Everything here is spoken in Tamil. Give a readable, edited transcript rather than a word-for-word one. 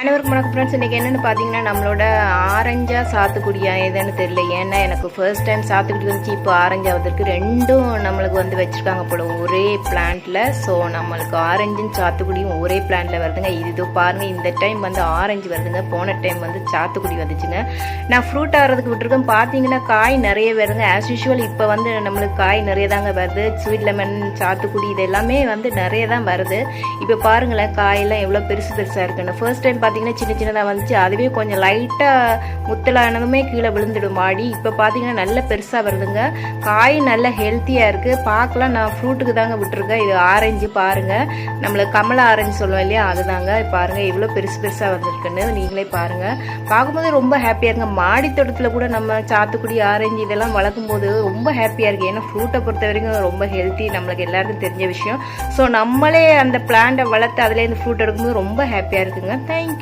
அனைவருக்கும் வணக்கம் ஃப்ரெண்ட்ஸ். இன்றைக்கி என்னென்னு பார்த்தீங்கன்னா, நம்மளோட ஆரஞ்சா சாத்துக்குடியா எதுன்னு தெரியல. ஏன்னா எனக்கு ஃபர்ஸ்ட் டைம் சாத்துக்குடி வந்துச்சு, இப்போ ஆரஞ்சா வந்திருக்கு. ரெண்டும் நம்மளுக்கு வந்து வச்சுருக்காங்க போல ஒரே பிளான்ட்டில். ஸோ நம்மளுக்கு ஆரஞ்சும் சாத்துக்குடியும் ஒரே பிளான்ட்டில் வருதுங்க. இது பாருங்கள், இந்த டைம் வந்து ஆரஞ்சு வருதுங்க, போன டைம் வந்து சாத்துக்குடி வந்துச்சுங்க. நான் ஃப்ரூட் ஆகிறதுக்கு விட்டுருக்கேன். பார்த்தீங்கன்னா காய் நிறைய வருதுங்க. ஆஸ் யூஷுவல் இப்போ வந்து நம்மளுக்கு காய் நிறைய தாங்க வருது. ஸ்வீட் லெமன், சாத்துக்குடி இது எல்லாமே வந்து நிறைய தான் வருது. இப்போ பாருங்களேன், காயெல்லாம் எவ்வளோ பெருசு பெருசாக இருக்குன்னு. ஃபர்ஸ்ட் டைம் பார்த்தீங்கன்னா சின்ன சின்னதாக வந்துச்சு, அதுவே கொஞ்சம் லைட்டாக முத்தலானதுமே கீழே விழுந்துடும் மாடி. இப்போ பார்த்தீங்கன்னா நல்ல பெருசாக வருதுங்க. காய் நல்ல ஹெல்த்தியாக இருக்குது. பார்க்கலாம், நான் ஃப்ரூட்டுக்கு தாங்க விட்டுருக்கேன். இது ஆரஞ்சு பாருங்கள், நம்மளுக்கு கமலா ஆரஞ்சு சொல்லுவோம் இல்லையா, அதுதாங்க. பாருங்கள் எவ்வளோ பெருசு பெருசாக வந்திருக்குன்னு நீங்களே பாருங்கள். பார்க்கும்போது ரொம்ப ஹாப்பியாக இருக்குங்க. மாடி தோட்டத்தில் கூட நம்ம சாத்துக்குடி, ஆரஞ்சு இதெல்லாம் வளர்க்கும் போது ரொம்ப ஹாப்பியாக இருக்குது. ஏன்னா ஃப்ரூட்டை பொறுத்த வரைக்கும் ரொம்ப ஹெல்த்தி, நம்மளுக்கு எல்லாருக்கும் தெரிஞ்ச விஷயம். ஸோ நம்மளே அந்த பிளான்ட்டை வளர்த்து அதுலேருந்து ஃப்ரூட் எடுக்கும்போது ரொம்ப ஹாப்பியாக இருக்குங்க. தேங்க்யூ.